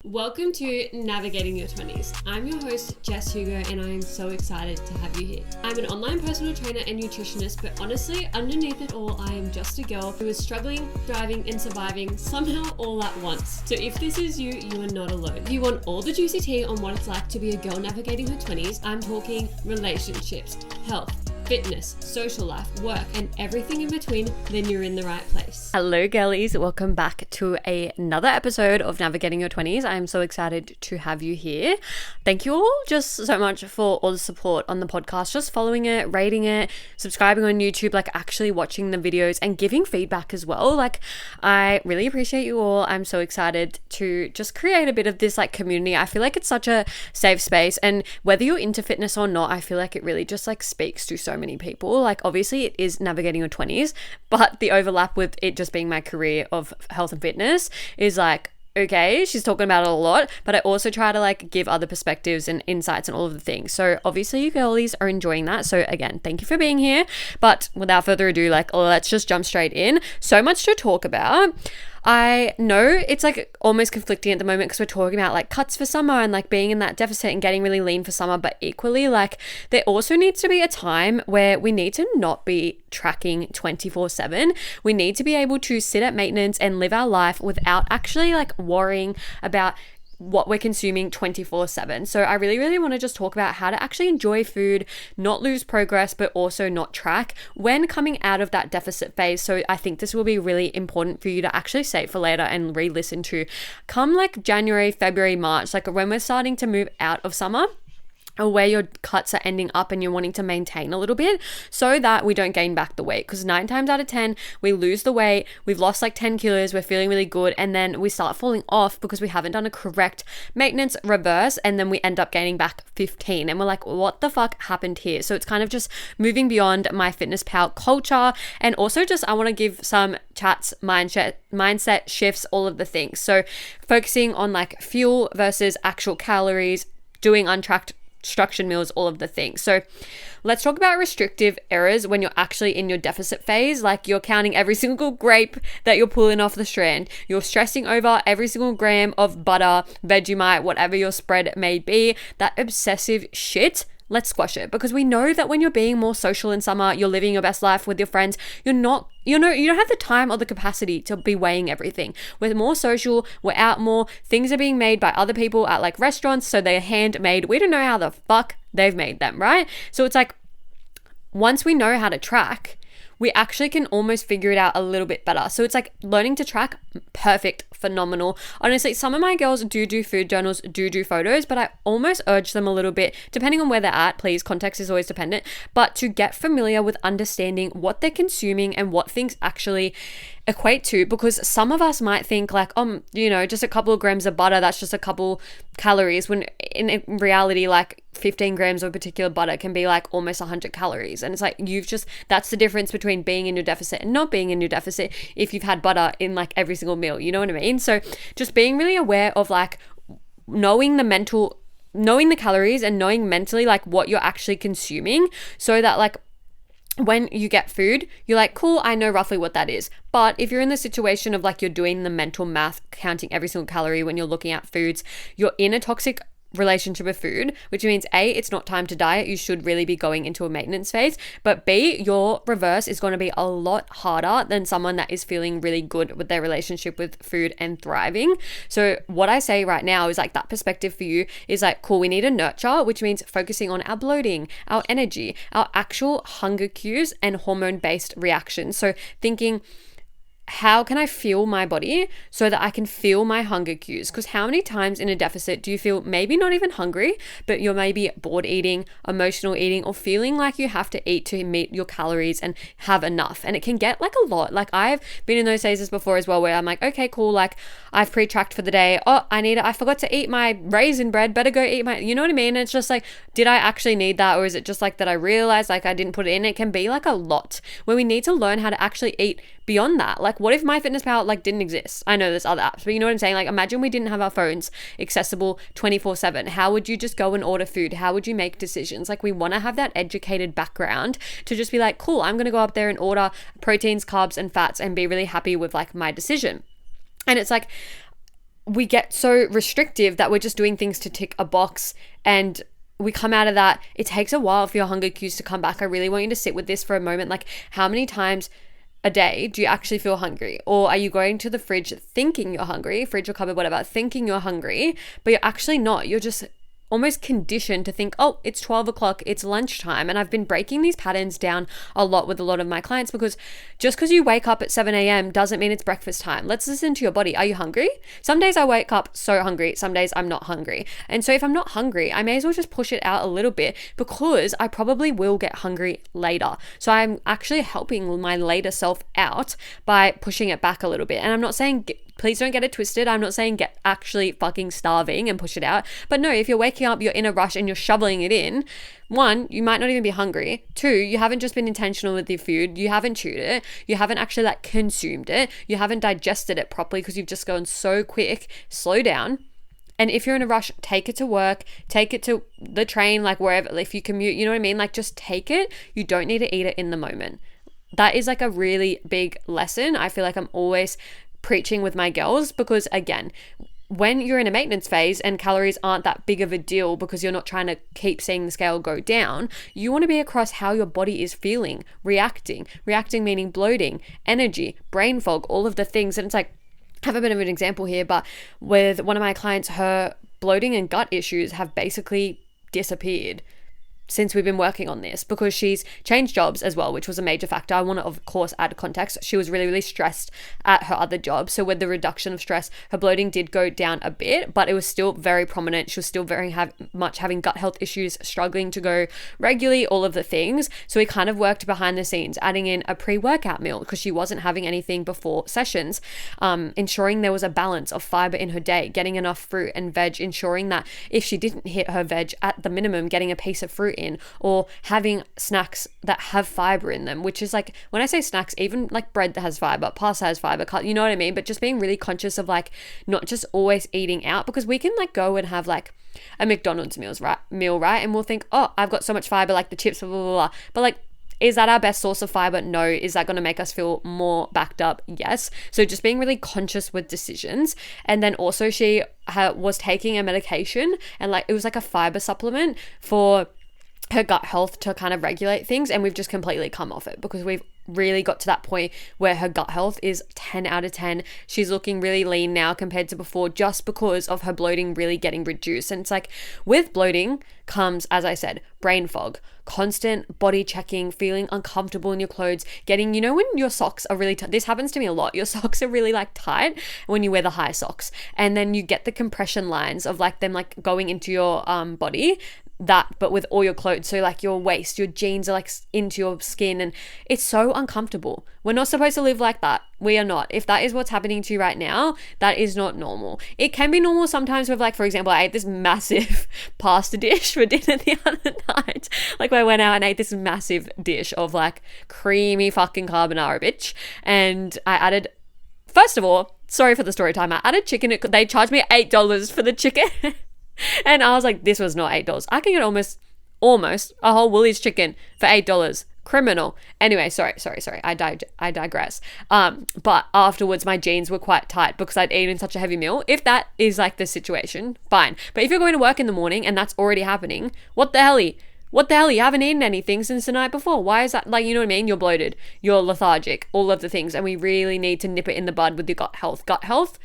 Welcome to Navigating Your 20s. I'm your host, Jess Hugo, and I am so excited to have you here. I'm an online personal trainer and nutritionist, but honestly, underneath it all, I am just a girl who is struggling, thriving, and surviving somehow all at once. So if this is you, you are not alone. If you want all the juicy tea on what it's like to be a girl navigating her 20s, I'm talking relationships, health, fitness, social life, work, and everything in between, then you're in the right place. Hello girlies, welcome back to another episode of Navigating Your 20s. I'm so excited to have you here. Thank you all just so much for all the support on the podcast, just following it, rating it, subscribing on YouTube, like actually watching the videos and giving feedback as well. Like I really appreciate you all. I'm so excited to just create a bit of this like community. I feel like it's such a safe space, and whether you're into fitness or not, I feel like it really just like speaks to so many people. Like obviously it is navigating your 20s, but the overlap with it just being my career of health and fitness is like, okay, she's talking about it a lot, but I also try to like give other perspectives and insights and all of the things. So obviously you girlies are enjoying that. So again, thank you for being here. But without further ado, like let's just jump straight in. So much to talk about. I know it's like almost conflicting at the moment because we're talking about like cuts for summer and like being in that deficit and getting really lean for summer, but equally like there also needs to be a time where we need to not be tracking 24/7. We need to be able to sit at maintenance and live our life without actually like worrying about what we're consuming 24/7. So I really want to just talk about how to actually enjoy food, not lose progress, but also not track when coming out of that deficit phase. So I think this will be really important for you to actually save for later and re-listen to come like January, February, March, like when we're starting to move out of summer, or where your cuts are ending up and you're wanting to maintain a little bit so that we don't gain back the weight. Because 9 times out of 10, we lose the weight, we've lost like 10 kilos, we're feeling really good, and then we start falling off because we haven't done a correct maintenance reverse, and then we end up gaining back 15. And we're like, what the fuck happened here? So it's kind of just moving beyond MyFitnessPal culture, and also just I want to give some chats, mindset shifts, all of the things. So focusing on like fuel versus actual calories, doing untracked structured meals, all of the things. So let's talk about restrictive errors when you're actually in your deficit phase. Like you're counting every single grape that you're pulling off the strand. You're stressing over every single gram of butter, Vegemite, whatever your spread may be. That obsessive shit, let's squash it, because we know that when you're being more social in summer, you're living your best life with your friends, you don't have the time or the capacity to be weighing everything. We're more social, we're out more, things are being made by other people at like restaurants, so they're handmade. We don't know how the fuck they've made them, right? So it's like, once we know how to track, we actually can almost figure it out a little bit better. So it's like learning to track, perfect, phenomenal. Honestly, some of my girls do food journals, do photos, but I almost urge them a little bit, depending on where they're at, please, context is always dependent, but to get familiar with understanding what they're consuming and what things actually equate to, because some of us might think like, just a couple of grams of butter, that's just a couple calories, when in reality, like 15 grams of a particular butter can be like almost 100 calories. And it's like, that's the difference between being in your deficit and not being in your deficit if you've had butter in like every single meal, you know what I mean? So just being really aware of like knowing the calories and knowing mentally like what you're actually consuming, so that like when you get food, you're like, cool, I know roughly what that is. But if you're in the situation of like you're doing the mental math, counting every single calorie when you're looking at foods, you're in a toxic relationship with food, which means A, it's not time to diet. You should really be going into a maintenance phase. But B, your reverse is going to be a lot harder than someone that is feeling really good with their relationship with food and thriving. So what I say right now is like that perspective for you is like, cool, we need a nurture, which means focusing on our bloating, our energy, our actual hunger cues and hormone-based reactions. So thinking, how can I fuel my body so that I can feel my hunger cues? Because how many times in a deficit do you feel maybe not even hungry, but you're maybe bored eating, emotional eating, or feeling like you have to eat to meet your calories and have enough? And it can get like a lot. Like I've been in those phases before as well, where I'm like, okay, cool. Like I've pre-tracked for the day. Oh, I forgot to eat my raisin bread. Better go eat you know what I mean? And it's just like, did I actually need that? Or is it just like that I realized like I didn't put it in? It can be like a lot where we need to learn how to actually eat beyond that. Like what if MyFitnessPal like didn't exist? I know there's other apps, but you know what I'm saying? Like imagine we didn't have our phones accessible 24/7. How would you just go and order food? How would you make decisions? Like we want to have that educated background to just be like, cool, I'm going to go up there and order proteins, carbs and fats and be really happy with like my decision. And it's like, we get so restrictive that we're just doing things to tick a box, and we come out of that. It takes a while for your hunger cues to come back. I really want you to sit with this for a moment. Like, how many times a day do you actually feel hungry? Or are you going to the fridge thinking you're hungry, fridge or cupboard, whatever, thinking you're hungry, but you're actually not? You're just almost conditioned to think, oh, it's 12 o'clock, it's lunchtime. And I've been breaking these patterns down a lot with a lot of my clients, because just because you wake up at 7 a.m. doesn't mean it's breakfast time. Let's listen to your body. Are you hungry? Some days I wake up so hungry, some days I'm not hungry. And so if I'm not hungry, I may as well just push it out a little bit, because I probably will get hungry later. So I'm actually helping my later self out by pushing it back a little bit. And I'm not saying, please don't get it twisted, I'm not saying get actually fucking starving and push it out. But no, if you're waking up, you're in a rush and you're shoveling it in, one, you might not even be hungry. Two, you haven't just been intentional with your food. You haven't chewed it. You haven't actually like consumed it. You haven't digested it properly because you've just gone so quick. Slow down. And if you're in a rush, take it to work, take it to the train, like wherever, if you commute, you know what I mean? Like, just take it. You don't need to eat it in the moment. That is like a really big lesson. I feel like I'm always preaching with my girls, because again, when you're in a maintenance phase and calories aren't that big of a deal because you're not trying to keep seeing the scale go down, you want to be across how your body is feeling, reacting meaning bloating, energy, brain fog, all of the things. And it's like, I have a bit of an example here, but with one of my clients, her bloating and gut issues have basically disappeared since we've been working on this, because she's changed jobs as well, which was a major factor. I want to, of course, add context. She was really, really stressed at her other job. So with the reduction of stress, her bloating did go down a bit, but it was still very prominent. She was still very much having gut health issues, struggling to go regularly, all of the things. So we kind of worked behind the scenes, adding in a pre-workout meal because she wasn't having anything before sessions, ensuring there was a balance of fiber in her day, getting enough fruit and veg, ensuring that if she didn't hit her veg at the minimum, getting a piece of fruit in, or having snacks that have fiber in them, which is like, when I say snacks, even like bread that has fiber, pasta has fiber, you know what I mean? But just being really conscious of like not just always eating out, because we can like go and have like a McDonald's meal, right? And we'll think, oh, I've got so much fiber, like the chips, blah, blah, blah. But like, is that our best source of fiber? No. Is that going to make us feel more backed up? Yes. So just being really conscious with decisions. And then also she was taking a medication, and like it was like a fiber supplement for her gut health to kind of regulate things, and we've just completely come off it because we've really got to that point where her gut health is 10 out of 10. She's looking really lean now compared to before, just because of her bloating really getting reduced. And it's like, with bloating comes, as I said, brain fog, constant body checking, feeling uncomfortable in your clothes, getting, you know, when your socks are really this happens to me a lot, your socks are really like tight when you wear the high socks, and then you get the compression lines of like them like going into your body, but with all your clothes. So like your waist, your jeans are like into your skin, and it's so uncomfortable. We're not supposed to live like that. We are not. If that is what's happening to you right now, that is not normal. It can be normal sometimes with like, for example, I ate this massive pasta dish for dinner the other night. Like I went out and ate this massive dish of like creamy fucking carbonara, bitch. And I added, first of all, sorry for the story time, I added chicken. They charged me $8 for the chicken. And I was like, this was not $8. I can get almost a whole Woolies chicken for $8. Criminal. Anyway, sorry. I digress. But afterwards, my jeans were quite tight because I'd eaten such a heavy meal. If that is like the situation, fine. But if you're going to work in the morning and that's already happening, what the hell? You haven't eaten anything since the night before. Why is that? Like, you know what I mean? You're bloated. You're lethargic. All of the things. And we really need to nip it in the bud with your gut health. Gut health,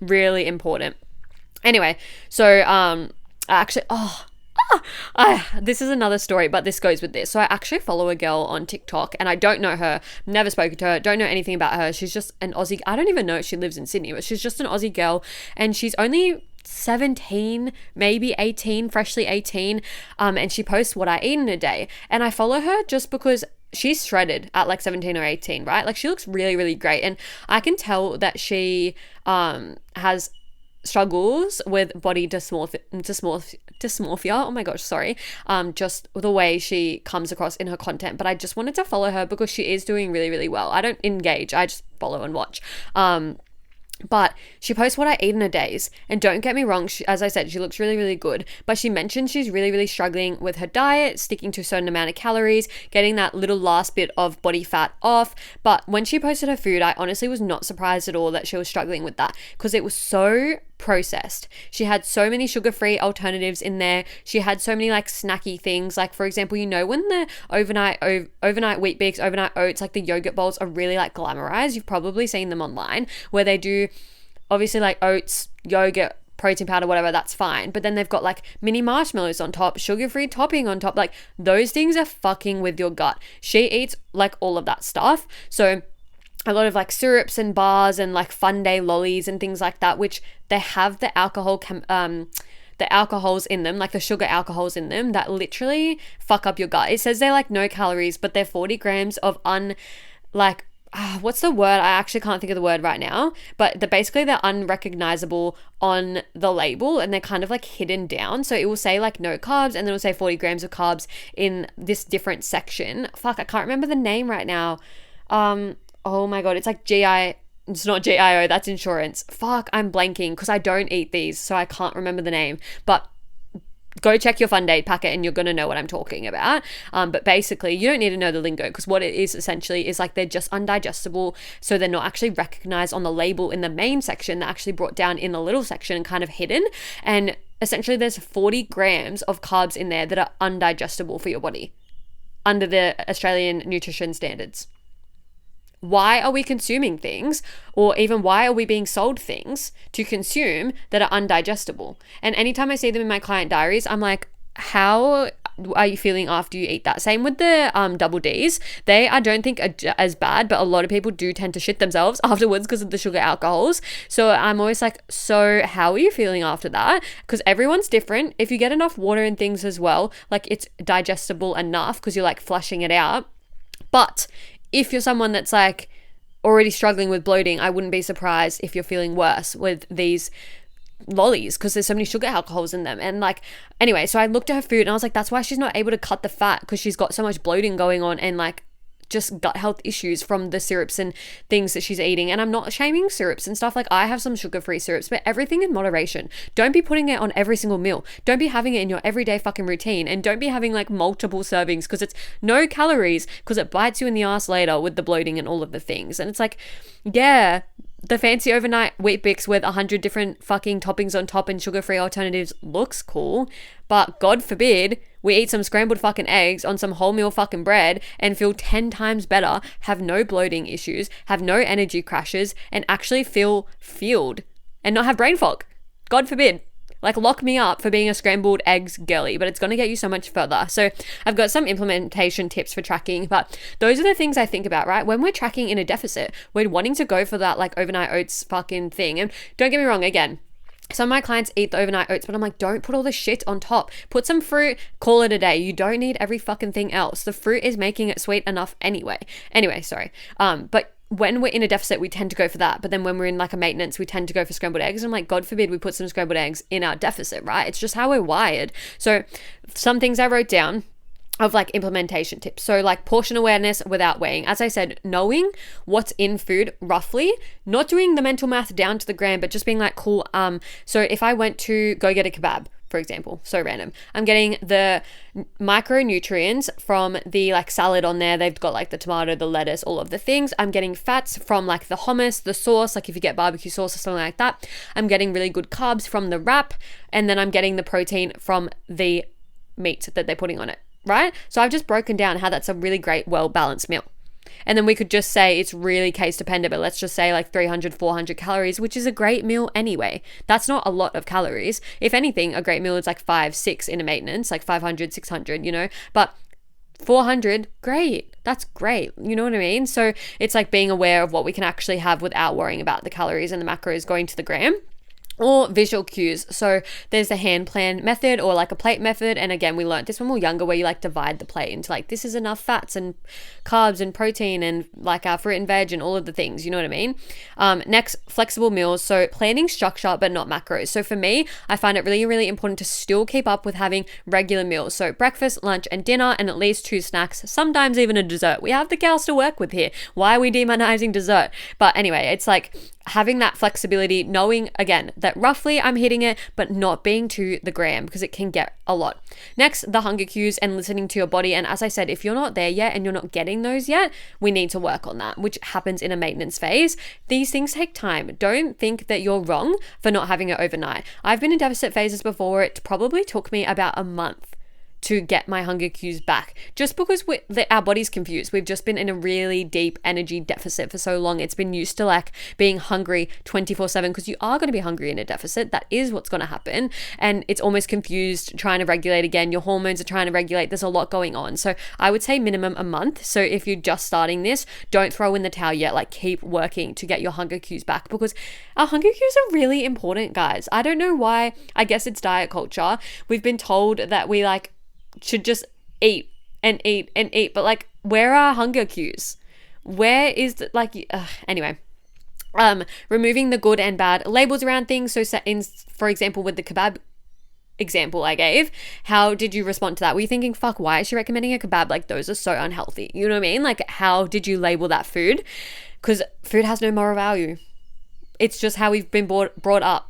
really important. Anyway, so this is another story, but this goes with this. So I actually follow a girl on TikTok, and I don't know her, never spoken to her, don't know anything about her. She's just an Aussie. I don't even know if she lives in Sydney, but she's just an Aussie girl, and she's only 17, maybe 18, freshly 18. And she posts what I eat in a day, and I follow her just because she's shredded at like 17 or 18, right? Like she looks really, really great, and I can tell that she has struggles with body dysmorphia. Oh my gosh, sorry. Just the way she comes across in her content. But I just wanted to follow her because she is doing really, really well. I don't engage. I just follow and watch. But she posts what I eat in a days. And don't get me wrong, as I said, she looks really, really good. But she mentioned she's really, really struggling with her diet, sticking to a certain amount of calories, getting that little last bit of body fat off. But when she posted her food, I honestly was not surprised at all that she was struggling with that, because it was so processed. She had so many sugar-free alternatives in there. She had so many like snacky things. Like for example, you know, when the overnight wheat bix, overnight oats, like the yogurt bowls are really like glamorized. You've probably seen them online where they do obviously like oats, yogurt, protein powder, whatever, that's fine. But then they've got like mini marshmallows on top, sugar-free topping on top. Like those things are fucking with your gut. She eats like all of that stuff. So a lot of like syrups and bars and like fun day lollies and things like that, which they have the alcohols in them, like the sugar alcohols in them that literally fuck up your gut. It says they're like no calories, but they're 40 grams of what's the word? I actually can't think of the word right now, but they're unrecognizable on the label and they're kind of like hidden down. So it will say like no carbs and then it will say 40 grams of carbs in this different section. Fuck, I can't remember the name right now. Oh my God, it's like it's not GIO, that's insurance. Fuck, I'm blanking because I don't eat these, so I can't remember the name. But go check your Fun Day packet and you're going to know what I'm talking about. But basically, you don't need to know the lingo because what it is essentially is like they're just undigestible. So they're not actually recognized on the label in the main section. They're actually brought down in the little section and kind of hidden. And essentially, there's 40 grams of carbs in there that are undigestible for your body under the Australian nutrition standards. Why are we consuming things, or even why are we being sold things to consume that are undigestible? And anytime I see them in my client diaries, I'm like, how are you feeling after you eat that? Same with the double Ds. They, I don't think are as bad, but a lot of people do tend to shit themselves afterwards because of the sugar alcohols. So I'm always like, so how are you feeling after that? Because everyone's different. If you get enough water and things as well, like it's digestible enough because you're like flushing it out. But if you're someone that's like already struggling with bloating, I wouldn't be surprised if you're feeling worse with these lollies because there's so many sugar alcohols in them. And like, anyway, so I looked at her food and I was like, that's why she's not able to cut the fat, because she's got so much bloating going on and like just gut health issues from the syrups and things that she's eating. And I'm not shaming syrups and stuff. Like I have some sugar-free syrups, but everything in moderation. Don't be putting it on every single meal. Don't be having it in your everyday fucking routine, and don't be having like multiple servings because it's no calories, because it bites you in the ass later with the bloating and all of the things. And it's like, yeah, the fancy overnight wheat bix with 100 different fucking toppings on top and sugar-free alternatives looks cool, but God forbid we eat some scrambled fucking eggs on some wholemeal fucking bread and feel 10 times better, have no bloating issues, have no energy crashes, and actually feel fueled and not have brain fog. God forbid. Like, lock me up for being a scrambled eggs girly, but it's going to get you so much further. So I've got some implementation tips for tracking, but those are the things I think about, right? When we're tracking in a deficit, we're wanting to go for that like overnight oats fucking thing. And don't get me wrong, again, some of my clients eat the overnight oats, but I'm like, don't put all the shit on top. Put some fruit, call it a day. You don't need every fucking thing else. The fruit is making it sweet enough anyway. But when we're in a deficit, we tend to go for that. But then when we're in like a maintenance, we tend to go for scrambled eggs. And I'm like, God forbid we put some scrambled eggs in our deficit, right? It's just how we're wired. So some things I wrote down of like implementation tips. So like portion awareness without weighing. As I said, knowing what's in food roughly, not doing the mental math down to the gram, but just being like, cool. So if I went to go get a kebab, for example, so random, I'm getting the micronutrients from the like salad on there. They've got like the tomato, the lettuce, all of the things. I'm getting fats from like the hummus, the sauce, like if you get barbecue sauce or something like that. I'm getting really good carbs from the wrap, and then I'm getting the protein from the meat that they're putting on it. Right? So I've just broken down how that's a really great, well-balanced meal. And then we could just say it's really case dependent, but let's just say like 300, 400 calories, which is a great meal anyway. That's not a lot of calories. If anything, a great meal is like 5, 6 in a maintenance, like 500, 600, you know, but 400, great. That's great. You know what I mean? So it's like being aware of what we can actually have without worrying about the calories and the macros going to the gram. Or visual cues. So there's the hand plan method or like a plate method. And again, we learned this when we were younger, where you like divide the plate into like, this is enough fats and carbs and protein and like our fruit and veg and all of the things, you know what I mean? Next, flexible meals. So planning structure, but not macros. So for me, I find it really, really important to still keep up with having regular meals. So breakfast, lunch, and dinner, and at least 2 snacks, sometimes even a dessert. We have the gals to work with here. Why are we demonizing dessert? But anyway, it's like, having that flexibility, knowing again that roughly I'm hitting it, but not being to the gram because it can get a lot. Next, the hunger cues and listening to your body. And as I said, if you're not there yet and you're not getting those yet, we need to work on that, which happens in a maintenance phase. These things take time. Don't think that you're wrong for not having it overnight. I've been in deficit phases before. It probably took me about a month to get my hunger cues back, just because our body's confused. We've just been in a really deep energy deficit for so long. It's been used to like being hungry 24/7, because you are going to be hungry in a deficit. That is what's going to happen. And it's almost confused trying to regulate again. Your hormones are trying to regulate. There's a lot going on. So I would say minimum a month. So if you're just starting this, don't throw in the towel yet. Like, keep working to get your hunger cues back, because our hunger cues are really important, guys. I don't know why. I guess it's diet culture. We've been told that we like should just eat and eat and eat, but like, where are hunger cues? Where is the, like, anyway, removing the good and bad labels around things. So for example, with the kebab example I gave, how did you respond to that? Were you thinking, fuck, why is she recommending a kebab? Like, those are so unhealthy. You know what I mean? Like, how did you label that food? Because food has no moral value. It's just how we've been brought up.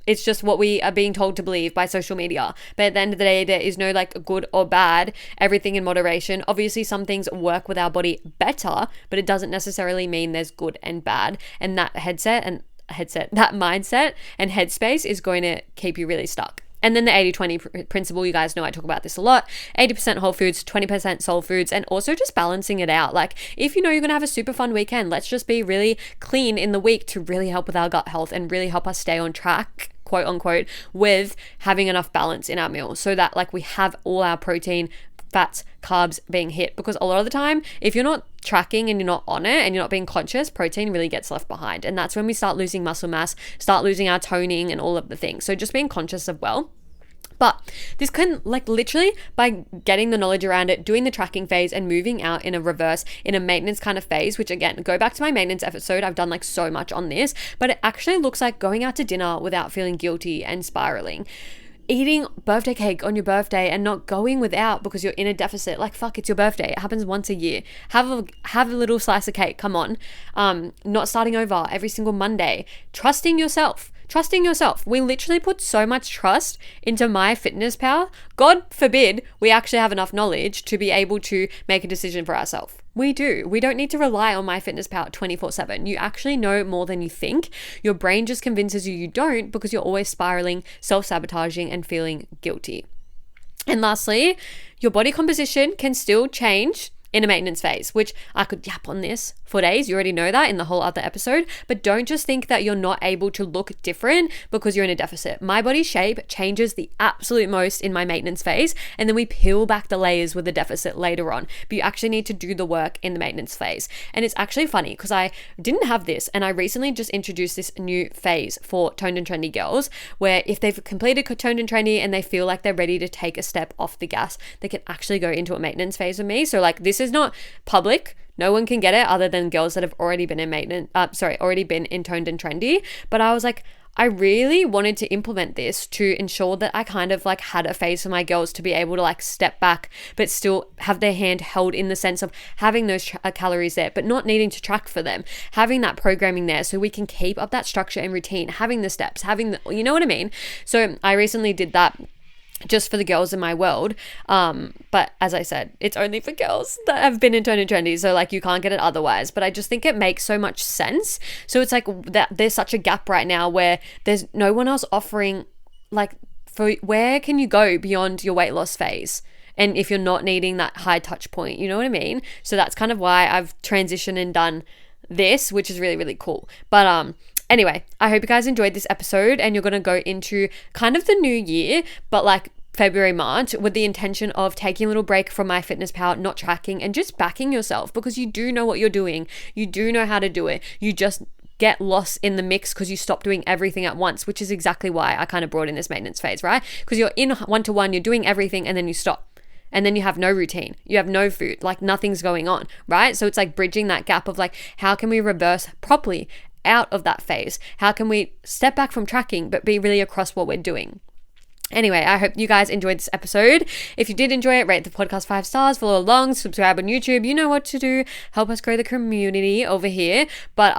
It's just what we are being told to believe by social media. But at the end of the day, there is no like good or bad, everything in moderation. Obviously, some things work with our body better, but it doesn't necessarily mean there's good and bad. And that that mindset and headspace is going to keep you really stuck. And then the 80-20 principle, you guys know I talk about this a lot. 80% whole foods, 20% soul foods, and also just balancing it out. Like, if you know you're going to have a super fun weekend, let's just be really clean in the week to really help with our gut health and really help us stay on track, quote unquote, with having enough balance in our meals, so that like we have all our protein, fats, carbs being hit. Because a lot of the time, if you're not tracking and you're not on it and you're not being conscious, protein really gets left behind. And that's when we start losing muscle mass, start losing our toning and all of the things. So just being conscious of well. But this can, like, literally by getting the knowledge around it, doing the tracking phase and moving out in a reverse, in a maintenance kind of phase, which again, go back to my maintenance episode. I've done like so much on this, but it actually looks like going out to dinner without feeling guilty and spiraling. Eating birthday cake on your birthday and not going without because you're in a deficit. Like, fuck, it's your birthday. It happens once a year. Have a little slice of cake. Come on. Not starting over every single Monday. Trusting yourself. We literally put so much trust into MyFitnessPal. God forbid we actually have enough knowledge to be able to make a decision for ourselves. We do. We don't need to rely on MyFitnessPal 24/7. You actually know more than you think. Your brain just convinces you don't, because you're always spiraling, self-sabotaging, and feeling guilty. And lastly, your body composition can still change in a maintenance phase, which I could yap on this for days. You already know that in the whole other episode, but don't just think that you're not able to look different because you're in a deficit. My body shape changes the absolute most in my maintenance phase, and then we peel back the layers with the deficit later on. But you actually need to do the work in the maintenance phase. And it's actually funny because I didn't have this, and I recently just introduced this new phase for toned and trendy girls, where if they've completed toned and trendy and they feel like they're ready to take a step off the gas, they can actually go into a maintenance phase with me. So like, this is not public. No one can get it other than girls that have already been in already been in toned and trendy. But I was like, I really wanted to implement this to ensure that I kind of like had a phase for my girls to be able to like step back, but still have their hand held in the sense of having those calories there, but not needing to track for them, having that programming there so we can keep up that structure and routine, having the steps, you know what I mean? So I recently did that just for the girls in my world. But as I said, it's only for girls that have been in toned and trendy. So like, you can't get it otherwise. But I just think it makes so much sense. So it's like that there's such a gap right now where there's no one else offering, like, for where can you go beyond your weight loss phase? And if you're not needing that high touch point, you know what I mean? So that's kind of why I've transitioned and done this, which is really, really cool. But anyway, I hope you guys enjoyed this episode, and you're going to go into kind of the new year, but like February, March, with the intention of taking a little break from MyFitnessPal, not tracking, and just backing yourself, because you do know what you're doing. You do know how to do it. You just get lost in the mix because you stop doing everything at once, which is exactly why I kind of brought in this maintenance phase, right? Because you're in one-to-one, you're doing everything, and then you stop. And then you have no routine, you have no food, like nothing's going on, right? So it's like bridging that gap of like, how can we reverse properly out of that phase? How can we step back from tracking, but be really across what we're doing? Anyway, I hope you guys enjoyed this episode. If you did enjoy it, rate the podcast 5 stars, follow along, subscribe on YouTube. You know what to do. Help us grow the community over here. But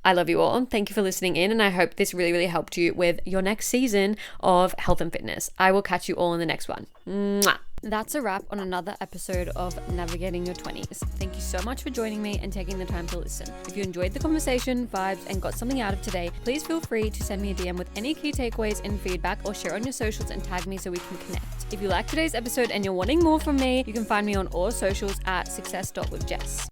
I love you all. Thank you for listening in, and I hope this really, really helped you with your next season of health and fitness. I will catch you all in the next one. Mwah. That's a wrap on another episode of Navigating Your 20s. Thank you so much for joining me and taking the time to listen. If you enjoyed the conversation, vibes, and got something out of today, please feel free to send me a DM with any key takeaways and feedback, or share on your socials and tag me so we can connect. If you liked today's episode and you're wanting more from me, you can find me on all socials at success.withjess.